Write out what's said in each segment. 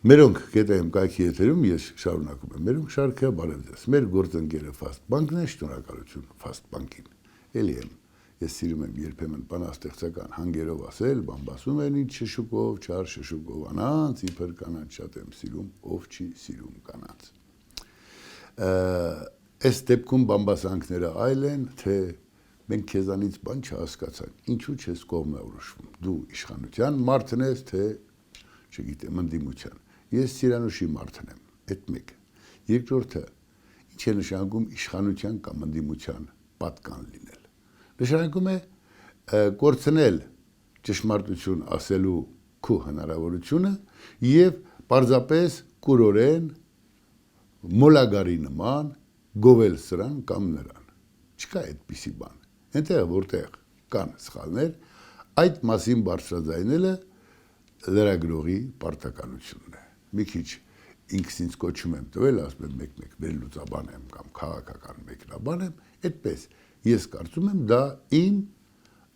Մերոնք գետայում կայքի եթերում ես շարունակում եմ։ Մերոնք շարքը բարև ձեզ։ Մեր գործընկերը Fast Bank-ն է, շնորհակալություն Fast Bank-ին։ Էլի եմ։ Ես սիրում եմ երբեմն բանաստեղծական հանգերով ասել, բամբասում են ինչ շշուկով, չար շշուկով անանց, իբր կանանց շատ եմ սիրում, ով չի սիրում կանանց։ Այս դեպքում բամբասանքները այլ են, թե մենք քեզանից բան չհասկացանք, ինչու չես կողմնորոշվում։ Դու իշխանության մարդն ես, թե չգիտեմ, ընդդիմության։ Ես Սիրանուշի մարդն եմ, այդ մեկը։ Երկրորդը, ինչ է նշանակում իշխանության կամ ընդդիմության պատկան լինել։ Նշանակում է կորցնել ճշմարտություն ասելու քո հնարավորությունը եւ պարզապես կուրորեն մոլագարի նման գովել սրան կամ նրան։ Չկա այդպիսի բան։ Այնտեղ որտեղ կան սխալներ, այդ մասին բարձրաձայնելը լրագրողի պարտականությունն է։ Մի քիչ ինքս ինձ կոչում եմ տվել, ասում եմ մեկ-մեկ վերլուծաբան եմ կամ քաղաքական մեկնաբան եմ, այդպես ես կարծում եմ դա իմ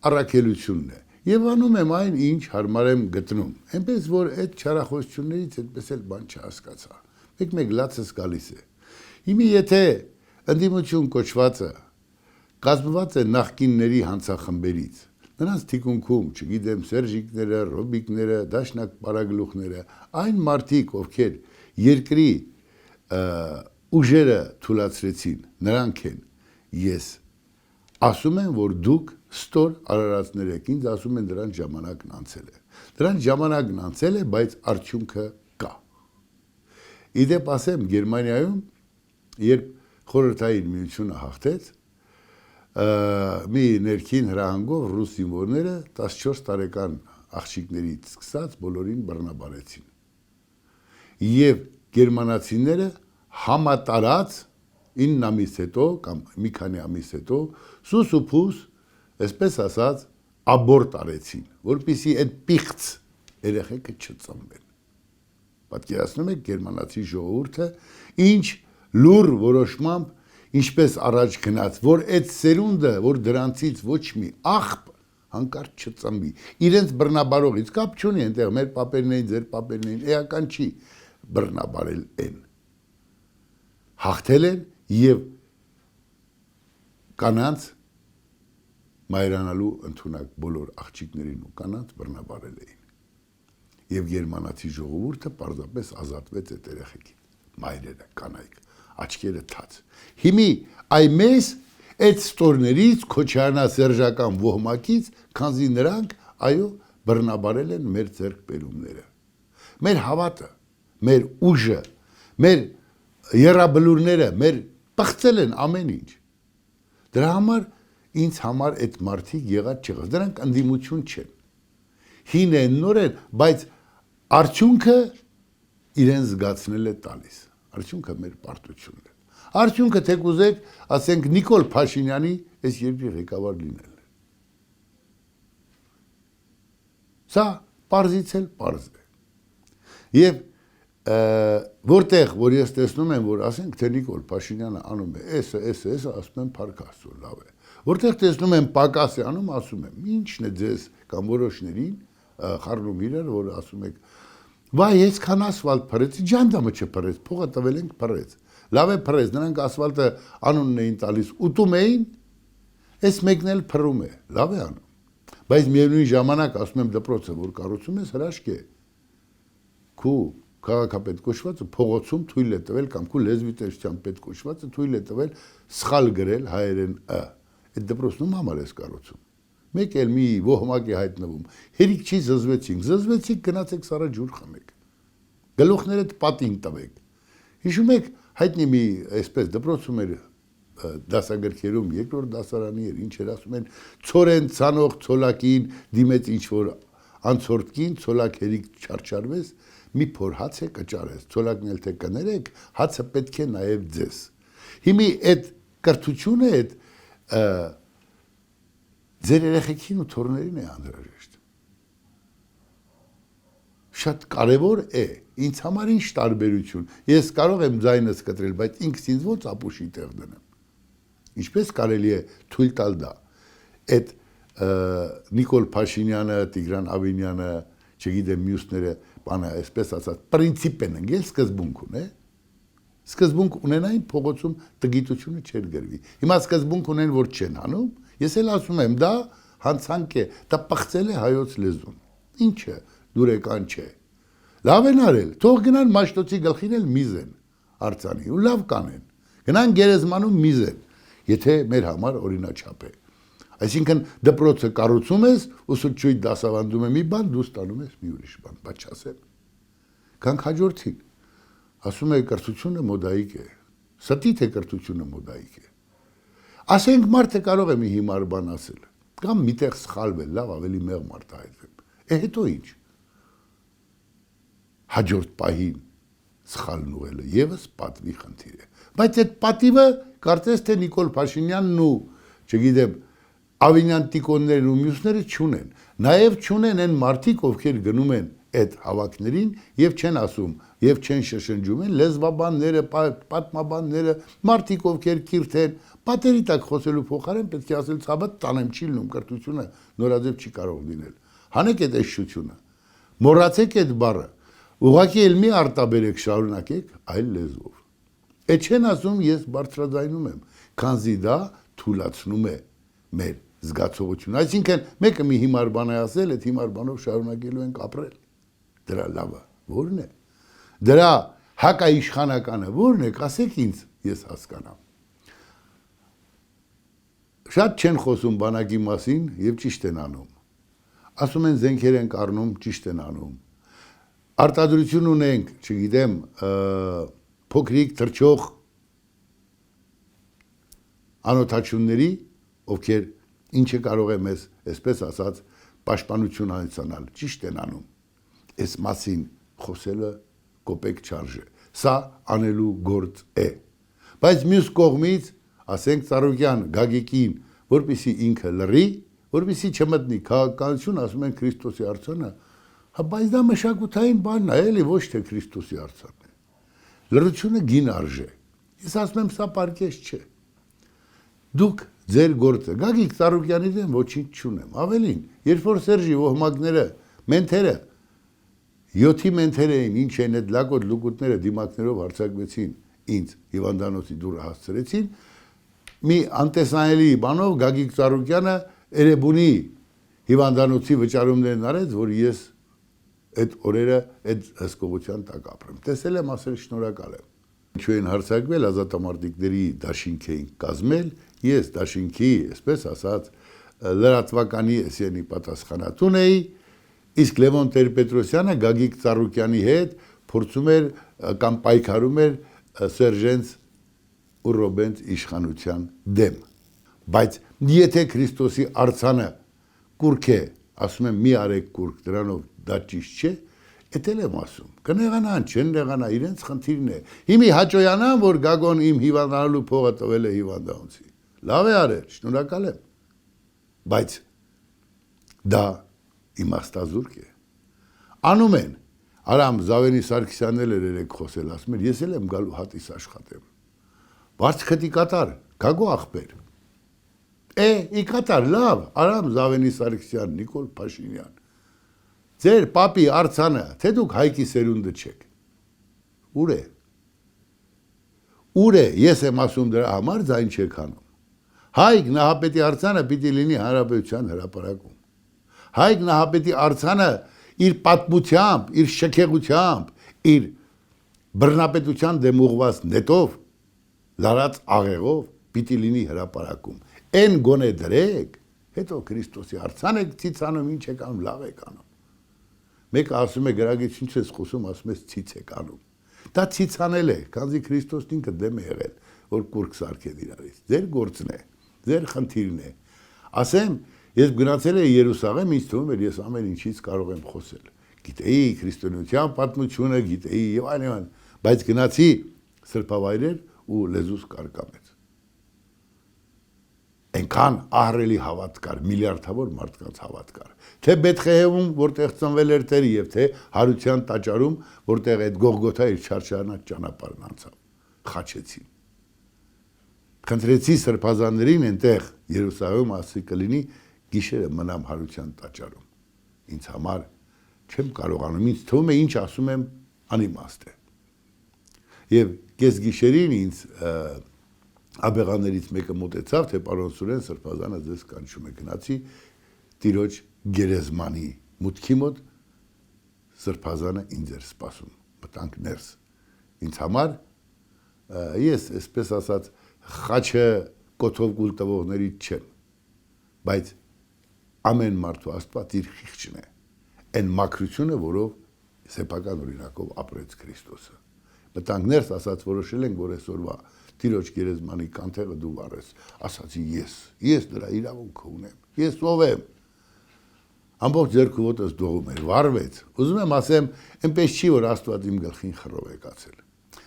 առաքելությունն է եւ անում եմ այն, ինչ հարմար եմ գտնում։ Այնպես որ այդ չարախոսություններից այդպես էլ բան չհասկացա։ Մեկ-մեկ լացս գալիս է։ Հիմա եթե ընդդիմություն կոչվածը կազմված է նախկինների հանցախմբերից, նրանց թիկունքում, չգիտեմ, Սերժիկները, Ռոբիկները, Դաշնակ պարագլուխները, այն մարդիկ, ովքեր երկրի ուժերը թուլացրեցին, նրանք են։ Ես ասում եմ, որ դուք ստոր արարածներ եք, ինձ ասում են դրան ժամանակն անցել է։ Դրան ժամանակն անցել է, բայց արդյունքը կա։ Իդեպ ասեմ, Գերմանիայում, երբ խորհրդային միությունը հաղթեց, մի ներքին հրահանգով ռուս զինվորները 14 տարեկան աղջիկներից սկսած բոլորին բռնաբարեցին։ Եվ գերմանացիները համատարած 9 ամիս հետո կամ մի քանի ամիս հետո սուս ու փուս, այսպես ասած, աբորտ արեցին, որպեսզի այդ պիղծ երեխեքը չծնվեն։ Պատկերացնում եք գերմանացի ժողովուրդը ինչ լուր որոշմամբ ինչպես առաջ գնաց, որ այդ սերունդը, որ դրանցից ոչ մի աղբ հանկարծ չծնվի, իրենց բռնաբարողից կապ չունի, այնտեղ մեր պապերն էին, ձեր պապերն էին, էական չի բռնաբարել են։ Հաղթել են եւ կանանց մայրանալու ընդունակ բոլոր աղջիկներին ու կանանց բռնաբարել էին։ Եվ գերմանացի ժողովուրդը պարզապես ազատվեց այդ երեխեքից, մայրերը, կանայք, աչքերը թաց։ Հիմի այմես այդ ստորներից քոչարանասերժական ոհմակից, քանզի նրանք այո բռնաբարել են մեր ձեռքբերումները։ Մեր հավատը, մեր ուժը, մեր եռաբլուրները, մեր պղծել են ամեն ինչ։ Դրա համար ինձ համար այդ մարդիկ եղած չեղած, դրանք ընդդիմություն չեն։ Հին են, նոր են, բայց արդյունքը իրեն զգացնել է տալիս։ Արդյունքը մեր պարտությունն է։ Արդյունքը թե կուզեք, ասենք Նիկոլ Փաշինյանի այս երկրի ղեկավար լինելն է։ Սա պարզից էլ պարզ է։ Եվ որտեղ, որ ես տեսնում եմ, որ ասենք թե Նիկոլ Փաշինյանը անում է էսը, ասում եմ փառք Աստծո, լավ է։ Որտեղ տեսնում եմ պակաս է անում, ասում եմ, ինչն է ձեզ կամ որոշներին խառնում իրար, որ ասում եք վայ, այսքան ասֆալտ փռեց, ջանդամը չփռեց, փողը տվել ենք փռեց։ Լավ է փռեց, նրանք ասֆալտը անունն էին տալիս, ուտում էին, այս մեկն էլ փռում է, լավ է անում։ Բայց միևնույն ժամանակ ասում եմ դպրոցը, որ կառուցում ես հրաշք է։ Քու քաղաքապետ կոչվածը փողոցում թույլ է տվել կամ քու լեզվի տեսության պետ կոչվածը թույլ է տվել սխալ գրել հայերեն ը։ Այդ դպրոցում համար ես կառուցում։ Մեկ էլ մի ոհմակ է հայտնվում։ Հերիք չի զզվեցիք, գնացեք սառը ջուր խմեք։ Գլուխներդ պատին տվեք։ Հիշում եք, հայտնի մի այսպես դպրոցում էր դասագրքերում երկրորդ դասարանի էր, ինչ էր ասում են, ցորեն ցանող ցոլակին դիմեց ինչ որ անցորդքին, ցոլակ հերիք չարչարվես, մի փոր հաց է կճարես, ցոլակն էլ թե կներեք, հացը պետք է նաև ձեզ։ Հիմի այդ կրթությունը այդ ձեր երեխեքին ու թոռներին է անհրաժեշտ։ Շատ կարևոր է, ինձ համար ինչ տարբերություն։ Ես կարող եմ ձայնս կտրել, բայց ինքս ինձ ոնց ապուշի տեղ դնեմ։ Ինչպես կարելի է թույլ տալ դա։ Այդ Նիկոլ Փաշինյանը, Տիգրան Ավինյանը, չգիտեմ մյուսները, բանը այսպես ասած պրինցիպ են ընկել, սկզբունք ունե։ Սկզբունք ունենային փողոցում տգիտությունը չէր գրվի։ Հիմա սկզբունք ունեն, որ չեն անում, ես էլ ասում եմ, դա հանցանք է, դա պղծել է հայոց լեզուն։ Ինչը դուրեկան չէ։ Լավ են արել, թող գնան Մաշտոցի գլխին էլ միզեն արձանի ու լավ կանեն։ Գնան Գերեզմանում միզեն, եթե մեր համար օրինաչափ է։ Այսինքն դպրոցը կառուցում ես, ուսուցչուհի դասավանդում է մի բան, դու ստանում ես մի ուրիշ բան, բայց չասեմ։ Կանք հաջորդին։ Ասում է կրթությունը մոդայիկ է։ Ստի թե կրթությունը մոդայիկ է։ Ասենք մարդը կարող է մի հիմար բան ասել, կամ միտեղ սխալվել, լավ ավելի մեղմ արտահայտվեմ։ Հետո ինչ։ Հաջորդ պահին սխալն ուղղելը եւս պատվի խնդիր է։ Բայց այդ պատիվը կարծես թե Նիկոլ Փաշինյանն ու, չգիտեմ, Ավինյան Տիկոններն ու մյուսները չունեն։ Նաեւ չունեն այն մարդիկ, ովքեր գնում են այդ հավաքներին եւ չեն ասում, եւ չեն շշնջում են լեզվաբանները, պատմաբանները, մարդիկ, ովքեր կիրթ են, պատերի տակ խոսելու փոխարեն պետք է ասել ցավը տանեմ չի լինում, կրթությունը նորաձև չի կարող լինել։ Հանեք այդ էշությունը։ Մոռացեք այդ բառը։ Ուղղակի էլ մի արտաբերեք, շարունակեք այլ լեզվով։ Այդ չեն ասում, ես բարձրաձայնում եմ, քանզի դա թույլատրում է մեր զգացողությունը։ Այսինքն մեկը մի հիմար բան է ասել, այդ հիմար բանով շարունակելու ենք ապրել։ Դրա լավը ո՞րն է։ Դրա հակաիշխանականը ո՞րն է, ասեք ինձ, ես հասկանամ։ Շատ չեն խոսում բանակի մասին եւ ճիշտ են անում։ Ասում են զենքեր են կառնում, ճիշտ են անում։ Արտադրություն ունենք, չգիտեմ, փոքրիկ թրջող անօթաչունների, ովքեր ինչը կարող է մեզ, այսպես ասած, պաշտպանություն անցանալ, ճիշտ են անում։ Այս մասին խոսելը կոպեկ չարժե։ Սա անելու գործ է։ Բայց մյուս կողմից, ասենք Ծառուկյան Գագիկին, որպեսզի ինքը լռի, որպեսզի չմտնի քաղաքականություն, ասում են Քրիստոսի արձանը, բայց դա մշակութային բանն է, էլի ոչ թե Քրիստոսի արձանն է։ Լռությունը գին արժե։ Ես ասում եմ, սա պարկես չէ։ Դուք ձեր գործը, Գագիկ Ծառուկյանի դեմ ոչինչ չունեմ, ավելին, երբ որ Սերժի ոհմակները, մենթերը, 7-ի մենթեր էին, ինչ են այդ լակոտ լուկուտները դիմակներով հարձակվեցին, ինձ հիվանդանոցի դուռը հասցրեցին, մի անտեսանելի բանով Գագիկ Ծառուկյանը Էրեբունի հիվանդանոցի վճարումներն արեց, որ ես այդ օրերը այդ հսկողության տակ ապրեմ։ Տեսել եմ, ասել շնորհակալ եմ։ Ինչու են հարձակվել, ազատամարտիկների դաշինք էին կազմել, ես դաշինքի, այսպես ասած, լրատվականի SN-ի պատասխանատուն էի, իսկ Լևոն Տեր-Պետրոսյանը Գագիկ Ծառուկյանի հետ փորձում էր կամ պայքարում էր Սերժենց ու Ռոբենց իշխանության դեմ։ Բայց եթե Քրիստոսի արձանը կուրք է, ասում եմ մի արեք կուրք, դրանով դա ճիշտ չէ, էդ էլ եմ ասում, կնեղանան, չեն նեղանա, իրենց խնդիրն է։ Հիմի հաճոյանան, որ Գագոն իմ հիվանդանալու փողը տվել է հիվանդանոցի։ Լավ է արել, շնորհակալ եմ։ Բայց դա իմաստազուրկ է։ Անում են, Արամ Զավենի Սարգսյանն էլ երեք խոսել, ասում էր, ես էլ եմ գալու հատիս աշխատեմ։ Վարձքտի կատար, Գագո ախպեր։ Ի կատար, լավ, Արամ Զավենի Սարգսյան, Նիկոլ Փաշինյան։ Ձեր պապի արձանը, թե դուք հայկի սերունդը չեք։ Ուր է։ Ուր է, ես եմ ասում դրա համար ձայն չեք անում։ Հայկ Նահապետի արձանը պիտի լինի Հանրապետության հրապարակում։ Հայկ Նահապետի արձանը իր պատմությամբ, իր շքեղությամբ, իր բռնապետության դեմ ուղված նետով, լարած աղեղով պիտի լինի հրապարակում։ Են գոնե դրեք, հետո Քրիստոսի արձան եք ցիցանում, ինչ եք անում, լավ եք անում։ Մեկը ասում է գրագից ինչ ես խոսում, ասում ես ցից եք անում։ Դա ցիցանել է, քանզի Քրիստոսն ինքը դեմ է եղել, որ կուրք սարքել իրարից։ Ձեր գործն է, ձեր խնդիրն է։ Ասեմ, ես գնացել եմ Երուսաղեմ, ինձ թվում էր ես ամեն ինչից կարող եմ խոսել։ Գիտեի քրիստոնեության պատմությունը, գիտեի եւ այլն, բայց գնացի սրբավայրեր ու լեզուս կարկամեց։ Այնքան ահռելի հավատ կար, միլիարդավոր մարդկանց հավատ կար։ Թե Բեթխեհևում, որտեղ ծնվել էր Տերը, եւ թե Հարության տաճարում, որտեղ այդ Գողգոթա իր չարչարանած ճանապարհն անցավ, խաչեցին։ Խնդրեցի սրբազաններին այնտեղ Երուսաղեմում ասի կլինի գիշերը մնամ Հարության տաճարում։ Ինձ համար չեմ կարողանում, ինձ թվում է ինչ ասում եմ անիմաստ է։ Եվ կես գիշերին ինձ աբեղաներից մեկը մոտեցավ, թե պարոն Սուրեն Սրբազանը ձեզ կանչում է, գնացի տիրոջ գերեզմանի մուտքի մոտ, Սրբազանը ինձ էր սպասում, մտանք ներս։ Ինձ համար ես այսպես ասած խաչը կոթով կուլ տվողներից չեմ, բայց ամեն մարդու Աստված իր խիղճն է, այն մաքրությունը, որով սեփական օրինակով ապրեց Քրիստոսը։ Մտանք ներս, ասաց որոշել ենք, որ այսօրվա տիրոջ գերեզմանի կանթեղը դու վառես, ասացի ես դրա իրավունքը ունեմ, ես ով եմ։ Ամբողջ ձեռքը ոտս դողում էր, վառվեց։ Ուզում եմ ասեմ, այնպես չի, որ Աստված իմ գլխին խռով է կացել։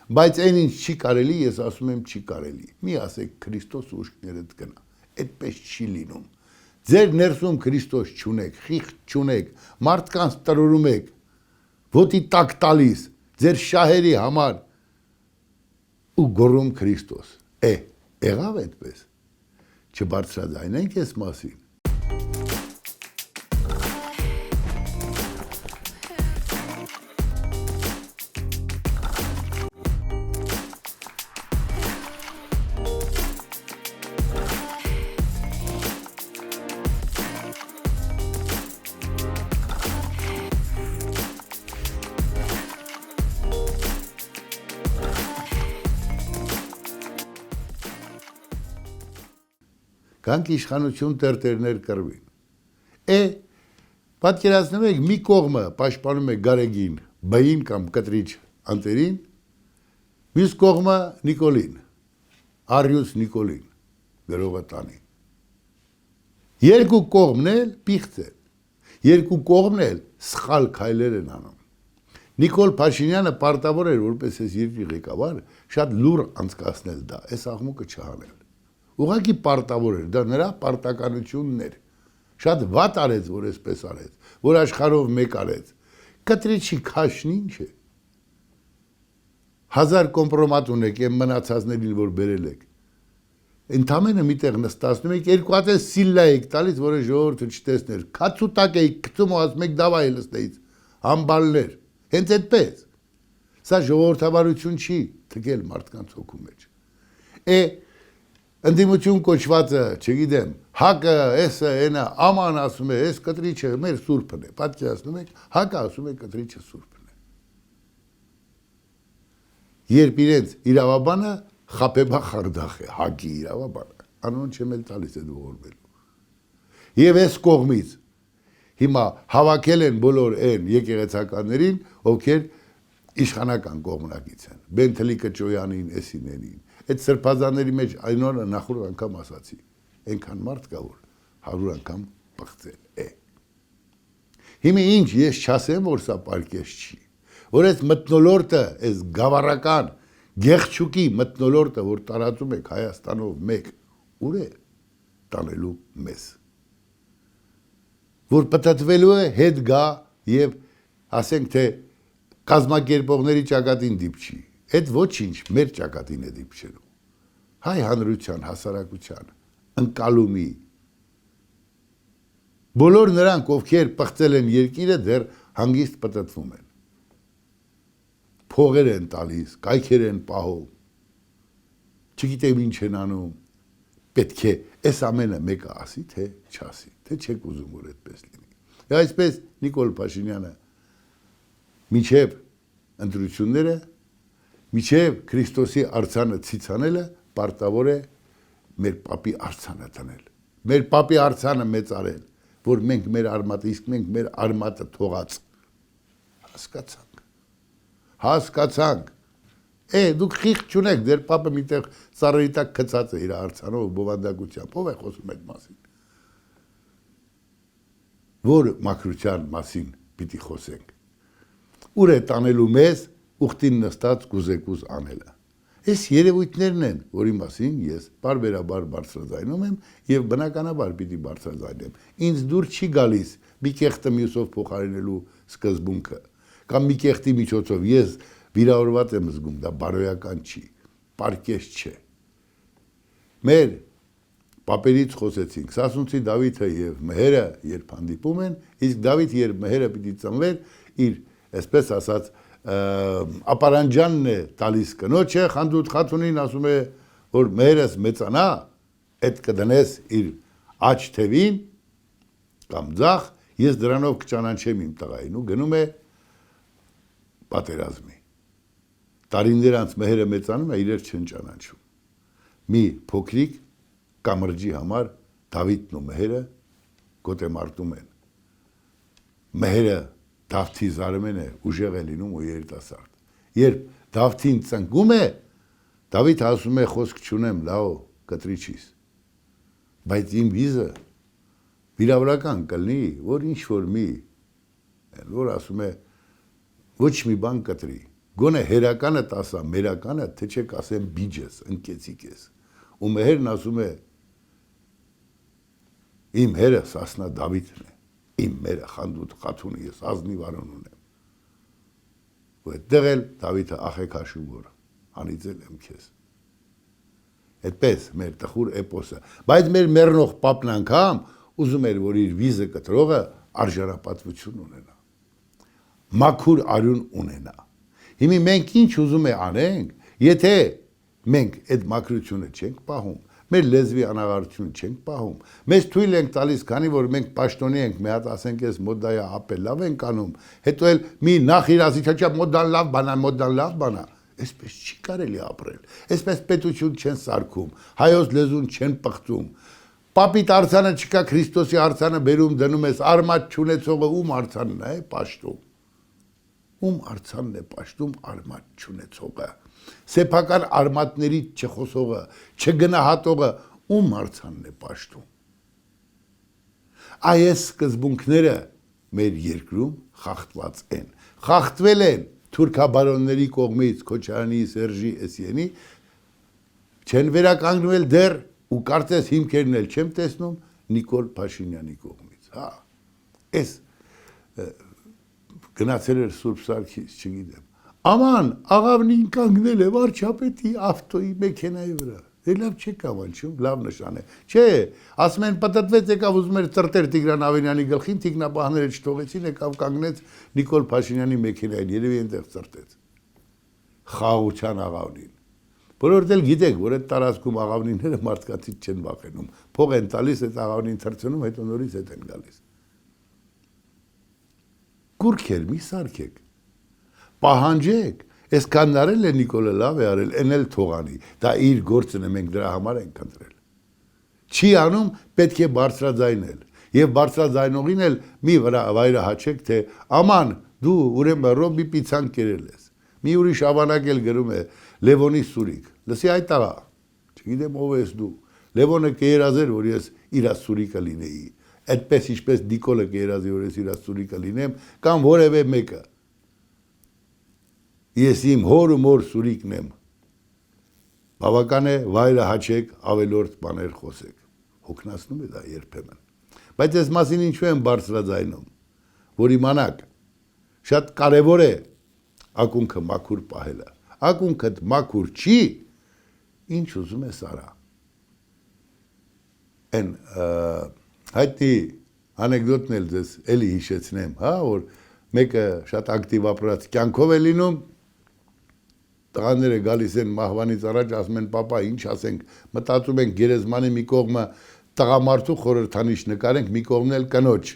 Բայց այն ինչ չի կարելի, ես ասում եմ չի կարելի։ Մի ասեք Քրիստոս ուշքներդ գնա։ Այդպես չի լինում։ Ձեր ներսում Քրիստոս չունեք, խիղճ չունեք, մարդկանց տրորում եք, ոտի տակ տալիս, ձեր շահերի համար ու գոռում Քրիստոս։ Եղավ այդպես։ Չբարձրաձայնենք այս մասին։ Կանք իշխանություն տերտերներ կրվին։ Պատկերացնում եք մի կողմը պաշտպանում է Գարեգին, բային կամ կտրիչ անտերին, մյուս կողմը Նիկոլին, Արիուս Նիկոլին, գրողը տանի։ Երկու կողմն էլ պիղծ են, երկու կողմն էլ սխալ քայլեր են անում։ Նիկոլ Փաշինյանը պարտավոր էր որպես այս երկրի ղեկավար շատ լուր անցկացնել դա, այս աղմուկը չհանել։ Ուղղակի պարտավոր էր, դա նրա պարտականությունն էր։ Շատ վատ արեց, որ այսպես արեց, որ աշխարհով մեկ արեց։ Կտրիչի քաշն ինչ է։ 1000 կոմպրոմատ ունեք, այն մնացածներին, որ բերել եք։ Ընդամենը միտեղ նստացնում եք, երկու հատ սիլլա եք տալիս, որը ժողովուրդը չտեսներ։ Քացուտակ եք գցում ու ասում եք դավայ լստեից, համբալներ։ Հենց այդպես։ Սա ժողովրդավարություն չի, թքել մարդկանց հոգու մեջ։ Ընդդիմություն կոչվածը, չգիտեմ, հակը, էսը, այնը, աման ասում է, այս կտրիչը մեր սուրբն է, պատկերացնում եք, հակը ասում է կտրիչը սուրբն է։ Երբ իրենց իրավաբանը Խապեբա Խարդախ է, հակի իրավաբանը, անուն չեմ էլ տալիս է դողորվելու։ Եվ այս կողմից հիմա հավաքել են բոլոր այն եկեղեցականներին, ովքեր իշխանական կողմնակից են, Բենթլի Կճոյանին, Էսինենին, այդ սրբազանների մեջ այն օրը նախորդ անգամ ասացի, այնքան մարդ կա, որ 100 անգամ պղծել է։ Հիմա ինչ ես չասեմ, որ սա պարկես չի, որ այս մթնոլորտը, այս գավառական գեղչուկի մթնոլորտը, որ տարածում եք Հայաստանով մեկ, ուր է տանելու մեզ, որ պտտվելու է հետ գա եւ ասենք թե կազմակերպողների ճակատին դիպչի, այդ ոչինչ մեր ճակատին է դիպչելու, հայ հանրության, հասարակության, ընկալումի, բոլոր նրանք, ովքեր պղծել են երկիրը, դեռ հանգիստ պտտվում են, փողեր են տալիս, կայքեր են պահում, չգիտեմ ինչ են անում, պետք է այս ամենը մեկը ասի, թե չասի, թե չեք ուզում, որ այդպես լինի։ Եվ այսպես Նիկոլ Փաշինյանը մինչև ընտրությունները, մինչև Քրիստոսի արձանը ցիցանելը պարտավոր է մեր պապի արձանը տնել, մեր պապի արձանը մեծարել, որ մենք մեր արմատը, իսկ մենք մեր արմատը թողած հասկացանք, դուք խիղճ չունեք, ձեր պապը միտեղ ծառերի տակ գցած է իր արձանով բովանդակությամբ, ով է խոսում այդ մասին, որ մաքրության մասին պիտի խոսենք, ուր է տանելու մեզ ուխտին նստած կուզեկուզ անելը։ Այս երևույթներն են, որի մասին ես բարբերաբար բարձրաձայնում եմ եւ բնականաբար պիտի բարձրաձայնեմ։ Ինձ դուր չի գալիս մի կեղտը մյուսով փոխարինելու սկզբունքը, կամ մի կեղտի միջոցով ես վիրավորված եմ զգում, դա բարոյական չի, պարկես չէ։ Մեր Պապերից խոսեցինք, Սասունցի Դավիթը եւ Մեհերը երբ հանդիպում են, իսկ Դավիթը երբ Մեհերը պիտի ծնվեր, իր, այսպես ասած, ապարանջանն է տալիս կնոջը, խանդուտ խաթունին ասում է, որ Մեհերս մեծանա, այդ կդնես իր աջ թևին կամ ձախ, ես դրանով կճանաչեմ իմ տղային ու գնում է պատերազմի։ Տարիներ անց Մեհերը մեծանում է, իրեր չեն ճանաչում։ Մի փոքրիկ կամրջի համար Դավիթն ու Մեհերը գոտեմարտում են։ Մեհերը Դավթի զարմեն է, ուժեղ է լինում ու երիտասարդ։ Երբ Դավթին ծնկում է, Դավիթ ասում է խոսք չունեմ, լավ, կտրիչիս։ Բայց իմ վիզը վիրավորական կլինի, որ ինչ որ մի, որ ասում է ոչ մի բան կտրի։ Գոնե հերականը տասա, մերականը, թե չեք ասեմ բիջես, ընկեցիկ ես։ Ու Մեհերն ասում է իմ հերը Սասնա Դավիթն է, իմ մերը խանդուտ խաթունի ես, ազնիվ արուն ունեմ։ Ու այդտեղ էլ Դավիթը ախեքաշու որ անիծել եմ քեզ։ Այդպես մեր տխուր էպոսը, բայց մեր մեռնող պապն անգամ ուզում էր, որ իր վիզը կտրողը արժանապատվություն ունենա, մաքուր արյուն ունենա։ Հիմա մենք ինչ ուզում է անենք, եթե մենք այդ մաքրությունը չենք պահում, մեր լեզվի անաղարությունը չենք պահում, մեզ թույլ ենք տալիս, քանի որ մենք պաշտոնի ենք, մի հատ ասենք ես մոդայա ապել լավ ենք անում, հետո էլ մի նախ իրասի չա մոդան լավ բանա, մոդան լավ բանա, այսպես չի կարելի ապրել, այսպես պետություն չեն սարքում, հայոց լեզուն չեն պղծում, պապիտ արձանը չկա, Քրիստոսի արձանը բերում դնում ես, արմատ չունեցողը ում արձանն է պաշտում, ում արձանն է պաշտում արմատ չունեցողը, սեփական արմատների չխոսողը, չգնահատողը ում արձանն է պաշտում։ Այս սկզբունքները մեր երկրում խախտված են, խախտվել են թուրքաբարոնների կողմից Քոչարյանի, Սերժի, Էսիենի, չեն վերականգնվել դեռ ու կարծես հիմքերն էլ չեմ տեսնում Նիկոլ Փաշինյանի կողմից, հա, այս գնացել էր Սուրբ Սարգիս, չգիտեմ, աման, աղավնին կանգնել է վարչապետի ավտոյի մեքենայի վրա, լավ չեք ամանչում, լավ նշան է, չէ, ասում են պտտվեց եկավ ուզում էր ծրտեր Տիգրան Ավենյանի գլխին, թիկնապահները չթողեցին, եկավ կանգնեց Նիկոլ Փաշինյանի մեքենային, երևի այնտեղ ծրտեց, խաղաղության աղավնին, որովհետև էլ գիտեք, որ այդ տարածքում աղավնիները մարդկանցից չեն վախենում, փող են տալիս, այդ աղավնին թռցնում, հետո նորից հետ են գալիս։ Կուրքեր մի սարքեք, պահանջեք, այսքան արել է Նիկոլը լավ է արել, են էլ թողանի, դա իր գործն է, մենք դրա համար ենք ընտրել։ Չի անում, պետք է բարձրաձայնել, եւ բարձրաձայնողին էլ մի վայրը հաչեք, թե աման, դու ուրեմն ռոբի պիցան կերել ես։ Մի ուրիշ ավանակ էլ գրում է Լևոնի Սուրիկ, լսի այդ աղա, չգիտեմ ով ես դու, Լևոնը կերազեր, որ ես իրա Սուրիկը լինեի, այդպես ինչպես Նիկոլը կերազի, որ ես իրա Սուրիկը լինեմ, կամ որևէ մեկը։ Ես իմ հոր ու մոր Սուրիկն եմ։ Բավական է վայրը հաչեք, ավելորդ բաներ խոսեք։ Հոգնածնում է դա երբեմն։ Բայց այս մասին ինչու եմ բարձրաձայնում, որ իմանաք, շատ կարևոր է ակունքը մաքուր պահելը։ Ակունքդ մաքուր չի, ինչ ուզում ես արա։ Այն հայտնի անեկդոտն էլ ձեզ էլի հիշեցնեմ, հա, որ մեկը շատ ակտիվ ապրած կյանքով է լինում, տղաները գալիս են մահվանից առաջ, ասում են պապա, ինչ ասենք, մտածում ենք գերեզմանի մի կողմը տղամարդու խորհրդանիշ նկարենք, մի կողմն էլ կնոջ։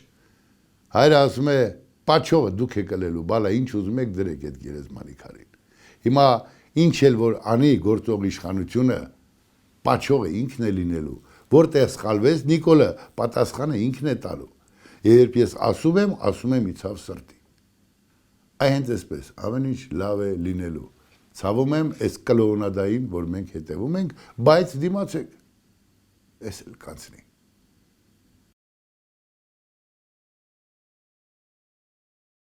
Հայրը ասում է, պաչողը դուք եք կլելու, բալա ինչ ուզում եք դրեք այդ գերեզմանի քարին։ Հիմա ինչ էլ որ անի գործող իշխանությունը, պաչողը ինքն է լինելու, որտեղ սխալվեց Նիկոլը, պատասխանը ինքն է տալու։ Երբ ես ասում եմ իցավ սրտի։ Այ հենց այսպես, ամեն ինչ լավ է լինելու։ Ցավում եմ այս կլոունադային, որ մենք հետևում ենք, բայց դիմացեք, այս էլ կանցնի։